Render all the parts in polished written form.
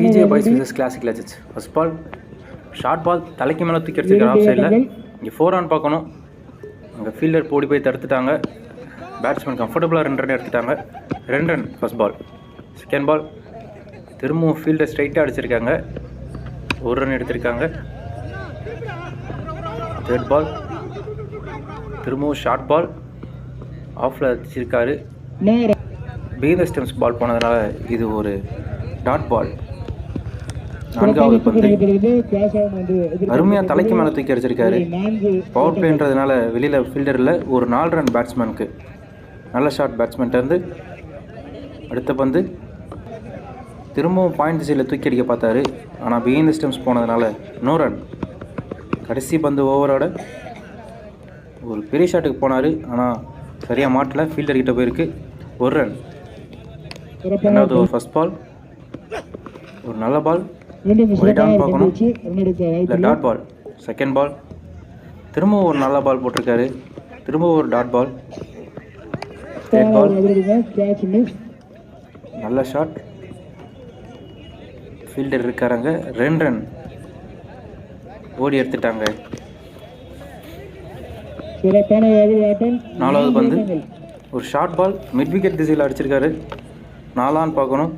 PJ boys versus classic legends. First ball short ball தலைக்கு மேலே தூக்கி அடிச்சிருக்காரு ஆஃப் சைடில். இங்கே 4 ஆன் பார்க்கணும். அங்கே ஃபீல்டர் போடி போய் தடுத்துட்டாங்க. பேட்ஸ்மேன் கம்ஃபர்டபுளாக 2 ரன் எடுத்துட்டாங்க. 2 run first ball. Second ball திரும்பவும் ஃபீல்டர் ஸ்ட்ரைட்டாக அடிச்சிருக்காங்க. 1 ரன் எடுத்திருக்காங்க. தேர்ட் பால் திரும்பவும் ஷார்ட் பால் ஆஃபில் அடிச்சிருக்காரு. பீத ஸ்டெம்ஸ் பால் போனதுனால இது ஒரு டாட் பால். 4வது பந்து அருமையாக தலைக்கு மேலே தூக்கி அடிச்சிருக்காரு. பவர் பிளேன்றதுனால வெளியில் ஃபீல்டரில் ஒரு 4 ரன் பேட்ஸ்மேனுக்கு. நல்ல ஷாட் பேட்ஸ்மேன்ட்டேருந்து. அடுத்த பந்து திரும்பவும் பாயிண்ட் திசையில் தூக்கி அடிக்க பார்த்தாரு. ஆனால் பிஹைண்ட் ஸ்டெம்ஸ் போனதுனால நோ ரன். கடைசி பந்து ஓவரோட ஒரு பெரிய ஷாட்டுக்கு போனார். ஆனால் சரியாக மாட்டல. ஃபீல்டர் கிட்ட போயிருக்கு. 1 ரன். 2வது ஓவர் ஃபர்ஸ்ட் பால் ஒரு நல்ல பால். ஒயிட் ஆன் பார்க்கணும். இல்லை டாட் பால். செகண்ட் பால் திரும்பவும் ஒரு நல்ல பால் போட்டிருக்காரு. திரும்பவும் ஒரு டாட் பால். தேர்ட் பால் நல்ல ஷாட். ஃபீல்டர் இருக்காராங்க. 2 ரன் ஓடி எடுத்துட்டாங்க. 4வது பந்து ஒரு ஷார்ட் பால் மிட் விக்கெட் திசையில் அடிச்சிருக்காரு. 4 ஆன் பார்க்கணும்.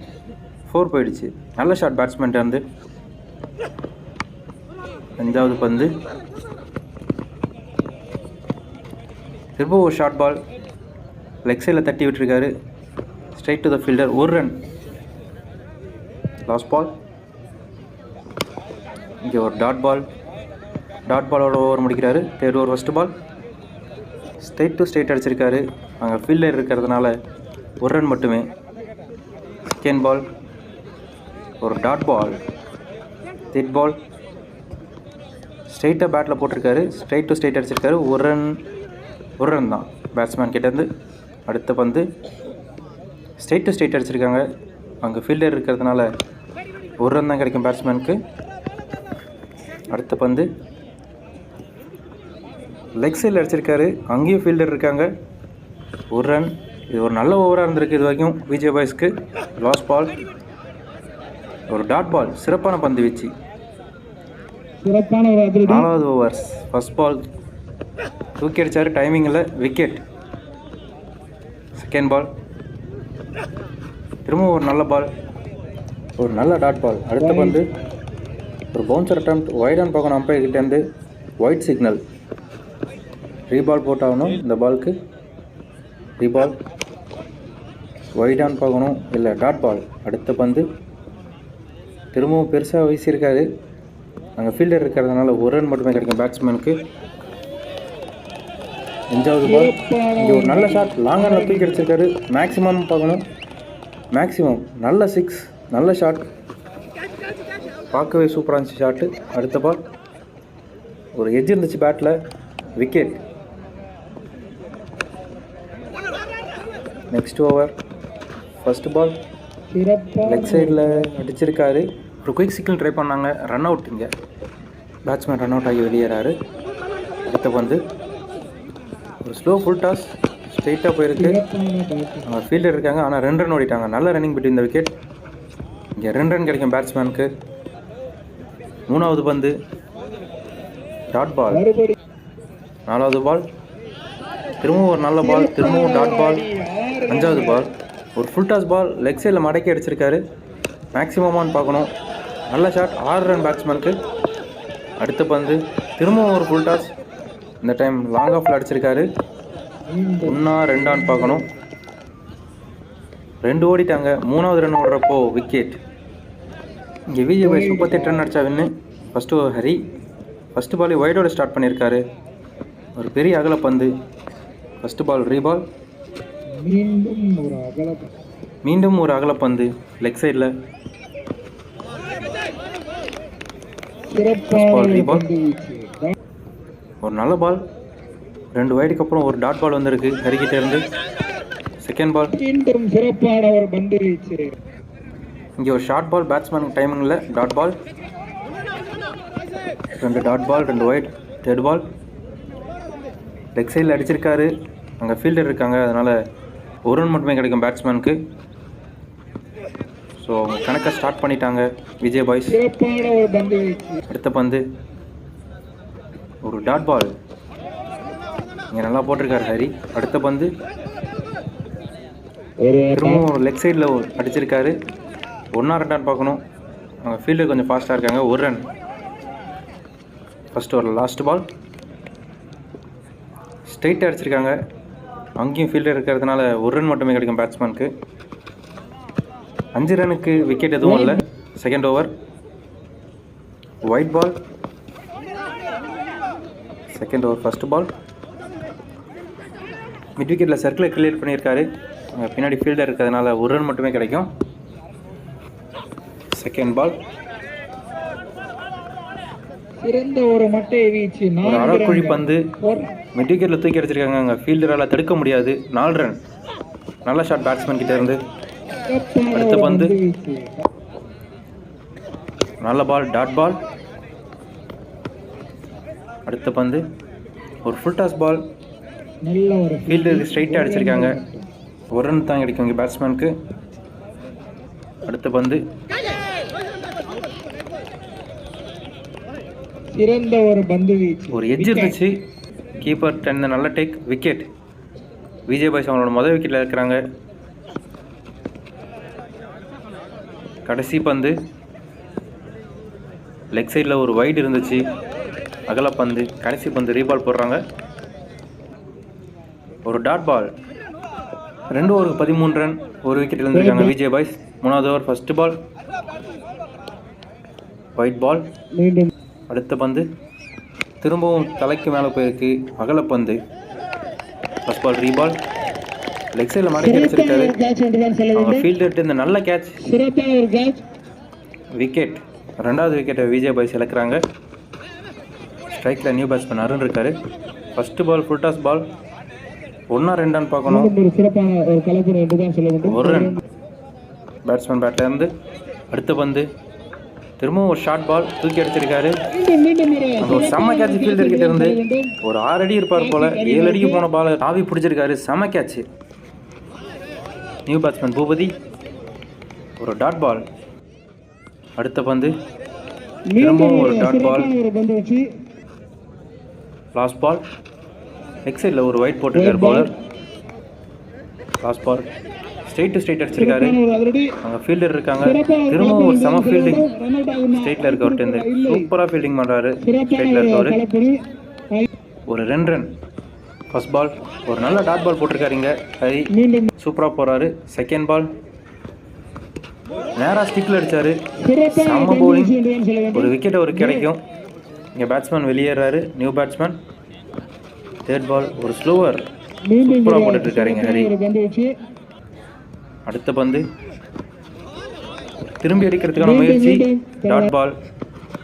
4 போயிடுச்சு. நல்ல ஷாட் பேட்ஸ்மேன்ட்ட இருந்து. 5வது பந்து திரும்ப ஒரு ஷார்ட் பால் லெக் சைடில் தட்டி விட்டுருக்காரு. Straight to the fielder. 1 run. Last ball இங்கே ஒரு டாட் பால். டாட் பாலோட ஓவர் முடிக்கிறாரு. Third over first ball straight to straight அடிச்சிருக்காரு. அங்கே ஃபீல்டர் இருக்கிறதுனால 1 ரன் மட்டுமே. செகண்ட் பால் ஒரு டாட் பால். தேர்ட் பால் ஸ்ட்ரைட்டாக பேட்டில் போட்டிருக்காரு. ஸ்ட்ரைட் டு ஸ்ட்ரைட் அடிச்சிருக்காரு. 1 ரன் தான் பேட்ஸ்மேன் கிட்டேருந்து. அடுத்த பந்து ஸ்ட்ரைட் டு ஸ்ட்ரைட் அடிச்சிருக்காங்க. அங்கே ஃபீல்டர் இருக்கிறதுனால 1 ரன் தான் கிடைக்கும் பேட்ஸ்மேனுக்கு. அடுத்த பந்து லெக் சைடில் அடிச்சிருக்காரு. அங்கேயும் ஃபீல்டர் இருக்காங்க. 1 ரன். இது ஒரு நல்ல ஓவராக இருந்திருக்கு இது வரைக்கும் விஜய் பாய்ஸ்க்கு. லாஸ்ட் பால் ஒரு டாட் பால். சிறப்பான பந்து வீச்சு. 4வது ஓவர் ஃபர்ஸ்ட் பால் தூக்கி அடித்தார். டைமிங்கில் விக்கெட். செகண்ட் பால் திரும்பவும் ஒரு நல்ல பால். ஒரு நல்ல டாட் பால். அடுத்த பந்து ஒரு பவுன்சர் அட்டெம்ப்ட். வைட் ஆன் பார்க்கணும். அம்பையர் கிட்டேருந்து ஒயிட் சிக்னல். ரீபால் போட்டாகணும் இந்த பாலுக்கு. ரீபால் வைட் ஆன் பார்க்கணும். இல்லை டாட் பால். அடுத்த பந்து திரும்பவும் பெருசாக வீசியிருக்காரு. அங்கே ஃபீல்டர் இருக்கிறதுனால 1 ரன் மட்டுமே கிடைக்கும் பேட்ஸ்மேனுக்கு. 5வது பால் இங்கே ஒரு நல்ல ஷாட். லாங் ரனில் தூக்கி அடிச்சிருக்காரு. மேக்ஸிமம் பார்க்கணும். மேக்ஸிமம் நல்ல 6. நல்ல ஷாட். பார்க்கவே சூப்பராக இருந்துச்சு ஷாட்டு. அடுத்த பால் ஒரு எட்ஜ் இருந்துச்சு பேட்டில். Wicket. Next over first ball leg சைடில் அடிச்சிருக்காரு. ஒரு குயிக் சிக்னல் ட்ரை பண்ணாங்க. Run out. இங்கே பேட்ஸ்மேன் ரன் அவுட் ஆகி வெளியேறாரு. அடுத்த பந்து ஒரு ஸ்லோ ஃபுல் டாஸ் ஸ்ட்ரெயிட்டாக போயிருக்கு. அவங்க ஃபீல்டர் இருக்காங்க. ஆனால் 2 ரன் ஓடிட்டாங்க. நல்ல ரன்னிங் பிட்வீன் இந்த விக்கெட். இங்கே 2 ரன் கிடைக்கும் பேட்ஸ்மேனுக்கு. 3வது பந்து டாட் பால். 4வது பால் திரும்பவும் ஒரு நல்ல பால். திரும்பவும் டாட் பால். 5வது பால் ஒரு ஃபுல் டாஸ் பால். லெக் சைடில் மடக்கி அடிச்சிருக்காரு. மேக்ஸிமமானு பார்க்கணும். நல்ல ஷாட். 6 ரன் பேட்ஸ்மேனுக்கு. அடுத்த பந்து திரும்பவும் ஒரு ஃபுல் டாஸ். இந்த டைம் லாங் ஆஃபில் அடிச்சிருக்காரு. 1 2 ஆன் பார்க்கணும். 2 ஓடிட்டாங்க. 3வது ரன் ஓடுறப்போ விக்கெட். இங்கே விஜய் பாய் 38 ரன் அடித்தா வின்னு. ஃபஸ்ட்டு ஹரி ஃபஸ்ட்டு பால் வைடோட ஸ்டார்ட் பண்ணியிருக்காரு. ஒரு பெரிய அகல பந்து. ஃபஸ்ட்டு பால் ரீபால். மீண்டும் ஒரு அகல பந்து லெக் சைடில். பால் ரீபால். ஒரு நல்ல பால். 2 வைடுக்கு அப்புறம் ஒரு டாட் பால் வந்திருக்கு ஹரிக்கிட்ட இருந்து. செகண்ட் பால் இங்கே ஒரு ஷார்ட் பால் பேட்ஸ்மேன் டைமிங்கில் dot ball. 2 dot ball 2 wide. Third ball leg சைடில் அடிச்சிருக்காரு. அங்கே ஃபீல்டர் இருக்காங்க. அதனால் 1 ரன் மட்டுமே கிடைக்கும் பேட்ஸ்மேனுக்கு. ஸோ அவங்க கணக்கை ஸ்டார்ட் பண்ணிட்டாங்க விஜய் பாய்ஸ். அடுத்த பந்து ஒரு டாட் பால், இங்கே நல்லா போட்டிருக்காரு ஹரி. அடுத்த பந்து திரும்பவும் ஒரு லெக் சைடில் அடிச்சிருக்காரு. 1 ரன் பார்க்கணும். அவங்க ஃபீல்டர் கொஞ்சம் ஃபாஸ்ட்டாக இருக்காங்க. 1 ரன். ஃபஸ்ட்டு ஒரு லாஸ்ட் பால் ஸ்ட்ரைட்டாக அடிச்சிருக்காங்க. அங்கேயும் ஃபீல்டர் இருக்கிறதுனால 1 ரன் மட்டுமே கிடைக்கும் பேட்ஸ்மேனுக்கு. 5 ரனுக்கு விக்கெட் எதுவும் இல்லை. Second over wide ball. Second over first ball mid விக்கெட்டில் சர்க்கிளை கிளியர் பண்ணியிருக்காரு. பின்னாடி ஃபீல்டர் இருக்கிறதுனால 1 ரன் மட்டுமே கிடைக்கும். செகண்ட் பால் ஒரு அரைக்குழி பந்து மிட் விக்கெட்டில் தூக்கி அடிச்சிருக்காங்க. அங்கே ஃபீல்டரால் தடுக்க முடியாது. 4 ரன். நல்ல ஷாட் பேட்ஸ்மேன் கிட்ட இருந்து. அடுத்த பந்து நல்ல பால், டாட் பால். அடுத்த பந்து ஒரு ஃபுல் டாஸ் பால், ஃபீல்டருக்கு ஸ்ட்ரைட்டாக அடிச்சிருக்காங்க. 1 ரன் தான் கிடைக்கும் இங்கே பேட்ஸ்மேனுக்கு. அடுத்த பந்து ஒரு எட்ஜ் இருந்துச்சு. கீப்பர் 10 நல்ல டேக், விக்கெட். விஜய் பாய்ஸ் அவங்களோட முதல் விக்கெட்டில் இருக்கிறாங்க. கடைசி பந்து லெக் சைடில் ஒரு வைடு இருந்துச்சு, அகல பந்து. கடைசி பந்து ரீபால் போடுறாங்க. ஒரு டாட் பால். 2 ஓவருக்கு 13 ரன், 1 விக்கெட் இருந்திருக்காங்க விஜய் பாய்ஸ். 3வது ஓவர் ஃபர்ஸ்ட் பால் ஒயிட் பால். அடுத்த பந்து திரும்பவும் தலைக்கு மேலே போயிருக்கு, அகல பந்து. First ball ரீபால். லெக் சைடில் மடக்கி அடிச்சிருக்காரு. அவங்க ஃபீல்டர்ட்டு இந்த நல்ல கேட்ச், விக்கெட். 2வது விக்கெட்டை விஜய் பாய்ஸ் இழக்கிறாங்க. ஸ்ட்ரைக்கில் நியூ பேட்ஸ்மேன் அருண் இருக்காரு. First ball full toss ball. 1 2 run பார்க்கணும். 1 ரன் பேட்ஸ்மேன் பேட்டில் இருந்து. அடுத்த பந்து திரும்பவும் ஒரு ஷார்ட் பால், தூக்கி அடிச்சிருக்காரு. அந்த ஒரு செம்ம கேட்ச் ஃபீல்டர் கிட்ட இருந்து. ஒரு 6 அடி இருப்பார் போல, 7 அடிக்கு போன பால் தாவி பிடிச்சிருக்காரு. செம்ம கேட்ச். New batsman Boopathi. ஒரு டாட் பால். அடுத்த பந்து திரும்பவும் ஒரு dot ball, last ball. Leg சைடில் ஒரு வைட் போட்டிருக்காரு பவுலர். லாஸ்ட் பால் ஸ்ட்ரைட் அடிச்சிருக்காரு. அங்கே ஃபீல்டர் இருக்காங்க. திரும்பவும் ஒரு செம ஃபீல்டிங். ஸ்ட்ரைட்டில் இருக்கவர்கிட்ட சூப்பராக ஃபீல்டிங் பண்ணுறாரு. ஸ்ட்ரைட்டில் இருக்கவர். ஒரு 2 ரன். ஃபர்ஸ்ட் பால் ஒரு நல்ல டாட் பால் போட்டிருக்காருங்க. ஹரி சூப்பராக போகிறாரு. செகண்ட் பால் நேராக ஸ்டிக்கில் அடித்தார். செம்ம பவுலிங். ஒரு விக்கெட் அவருக்கு கிடைக்கும். இங்கே பேட்ஸ்மேன் வெளியேறாரு, நியூ பேட்ஸ்மேன். தேர்ட் பால் ஒரு ஸ்லோவர் சூப்பராக போட்டுட்ருக்காருங்க ஹரி. அடுத்த பந்து திரும்பி அடிக்கிறதுக்கான முயற்சி, டாட் பால்.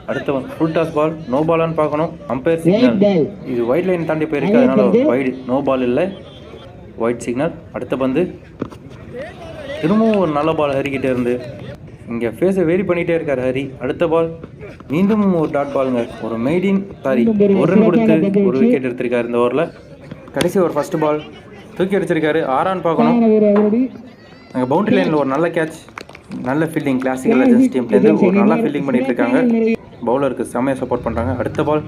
அடுத்த ஃபுல் டாஸ் பால். நோ பாலான்னு பார்க்கணும். Umpire signal. இது ஒயிட் லைன் தாண்டி போயிருக்கு, அதனால வைடு, நோ பால் இல்லை, ஒயிட் சிக்னல். அடுத்த பந்து திரும்பவும் ஒரு நல்ல பால் ஹரிக்கிட்டே இருந்து. இங்கே ஃபேஸை வேரி பண்ணிகிட்டே இருக்கார் ஹரி. அடுத்த பால் மீண்டும் ஒரு டாட் பாலுங்க. ஒரு மெய்டின் 1 ரன் கொடுத்து ஒரு விக்கெட் எடுத்திருக்காரு இந்த ஓவரில். கடைசி ஒரு ஃபர்ஸ்ட் பால் தூக்கி அடிச்சிருக்காரு. 6 ரன் பார்க்கணும். அங்கே பவுண்டரி லைனில் ஒரு நல்ல கேட்ச், நல்ல ஃபீல்டிங். கிளாசிக்கல் லெஜண்ட்ஸ் டீம்லேருந்து ஒரு நல்லா ஃபீல்டிங் பண்ணிட்டு இருக்காங்க. பவுலருக்கு செம்மையாக சப்போர்ட் பண்ணுறாங்க. அடுத்த பால்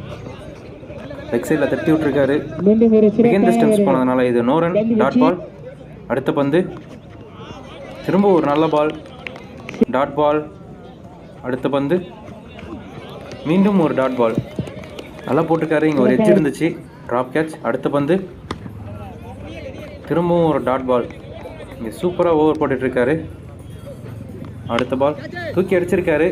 லெக் சைடில் தட்டி விட்டுருக்காரு. பிகின் டிஸ்டன்ஸ் போனதுனால இது நோ ரன், டாட் பால். அடுத்த பந்து திரும்ப ஒரு நல்ல பால், டாட் பால். அடுத்த பந்து மீண்டும் ஒரு டாட் பால். நல்லா போட்டிருக்காரு. இங்கே ஒரு எட்ஜ் இருந்துச்சு, ட்ராப் கேட்ச். அடுத்த பந்து திரும்பவும் ஒரு டாட் பால். இங்கே சூப்பராக ஓவர் போட்டுட்ருக்காரு. அடுத்த பால் தூக்கி அடிச்சிருக்காரு.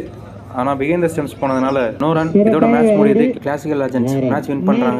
ஆனால் பிகின் த ஸ்டெம்ஸ் போனதுனால நோ ரன். இதோட மேட்ச் முடியுது. கிளாசிக்கல் லெஜண்ட்ஸ் மேட்ச் வின் பண்ணுறாங்க.